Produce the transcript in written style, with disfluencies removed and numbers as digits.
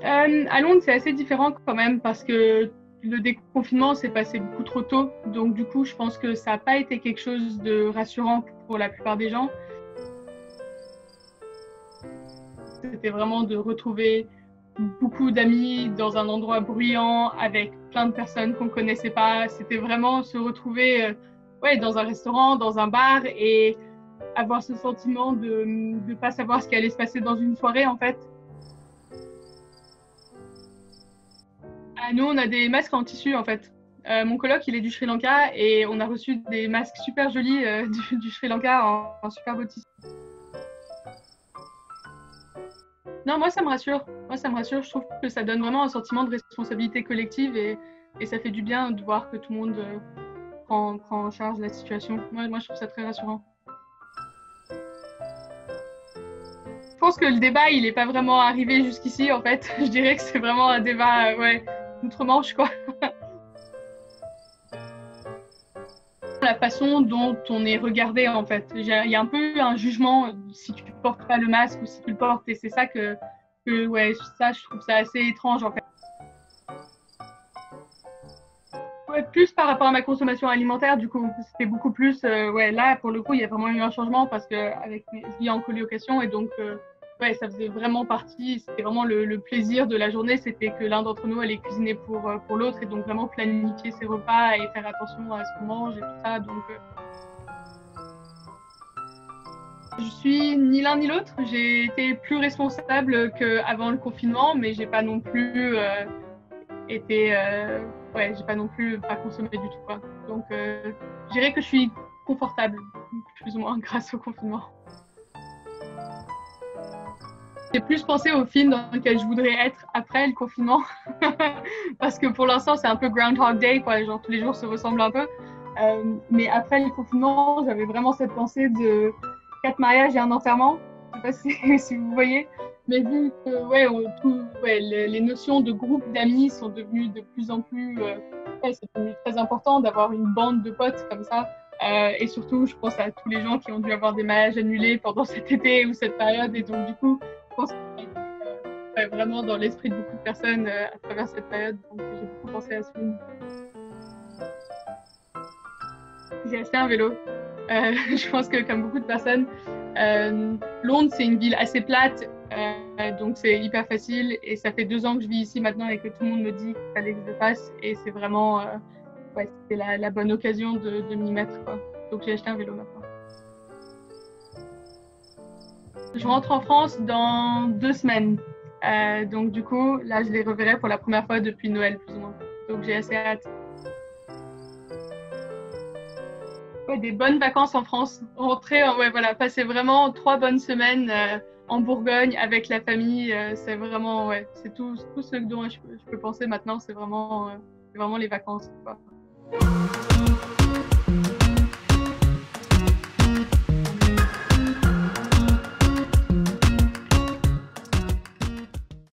À Londres, c'est assez différent quand même parce que le déconfinement s'est passé beaucoup trop tôt. Donc du coup, je pense que ça n'a pas été quelque chose de rassurant pour la plupart des gens. C'était vraiment de retrouver beaucoup d'amis dans un endroit bruyant avec plein de personnes qu'on connaissait pas. C'était vraiment se retrouver ouais, dans un restaurant, dans un bar et avoir ce sentiment de ne pas savoir ce qui allait se passer dans une soirée en fait. Ah, nous, on a des masques en tissu en fait. Mon coloc, il est du Sri Lanka et on a reçu des masques super jolis du Sri Lanka en super beau tissu. Non, moi ça me rassure. Moi ça me rassure. Je trouve que ça donne vraiment un sentiment de responsabilité collective et ça fait du bien de voir que tout le monde prend en charge la situation. Moi je trouve ça très rassurant. Je pense que le débat il n'est pas vraiment arrivé jusqu'ici en fait. Je dirais que c'est vraiment un débat ouais, outre-Manche quoi. La façon dont on est regardé en fait. Il y a un peu un jugement si tu portes pas le masque ou si tu le portes et c'est ça que ouais, ça je trouve ça assez étrange en fait. Ouais, plus par rapport à ma consommation alimentaire du coup, c'était beaucoup plus ouais, là pour le coup, il y a vraiment eu un changement parce que avec je vis en colocation et donc ouais, ça faisait vraiment partie, c'était vraiment le plaisir de la journée, c'était que l'un d'entre nous allait cuisiner pour l'autre et donc vraiment planifier ses repas et faire attention à ce qu'on mange et tout ça donc je suis ni l'un ni l'autre. J'ai été plus responsable qu'avant le confinement, mais j'ai pas non plus été, ouais, j'ai pas non plus pas consommé du tout quoi. Donc, je dirais que je suis confortable, plus ou moins grâce au confinement. J'ai plus pensé au film dans lequel je voudrais être après le confinement, parce que pour l'instant c'est un peu Groundhog Day, quoi. Genre tous les jours se ressemblent un peu. Mais après le confinement, j'avais vraiment cette pensée de 4 mariages et un enterrement. Je sais pas si vous voyez, mais vu que ouais, ouais, les notions de groupe d'amis sont devenues de plus en plus, ouais, c'est devenu très important d'avoir une bande de potes comme ça. Et surtout, je pense à tous les gens qui ont dû avoir des mariages annulés pendant cet été ou cette période, et donc du coup, je pense que ouais, vraiment dans l'esprit de beaucoup de personnes à travers cette période. Donc j'ai beaucoup pensé à ce film. J'ai acheté un vélo. Je pense que comme beaucoup de personnes, Londres c'est une ville assez plate, donc c'est hyper facile. Et ça fait 2 ans que je vis ici maintenant et que tout le monde me dit qu'il fallait que je le fasse. Et c'est vraiment, ouais, c'était la bonne occasion de m'y mettre, quoi. Donc j'ai acheté un vélo maintenant. Je rentre en France dans 2 semaines. Donc du coup, là, je les reverrai pour la première fois depuis Noël, plus ou moins. Donc j'ai assez hâte. Ouais, des bonnes vacances en France. Rentrer, ouais, voilà, passer vraiment 3 bonnes semaines en Bourgogne avec la famille. C'est vraiment, ouais, c'est tout ce dont je peux penser maintenant. C'est vraiment les vacances, quoi.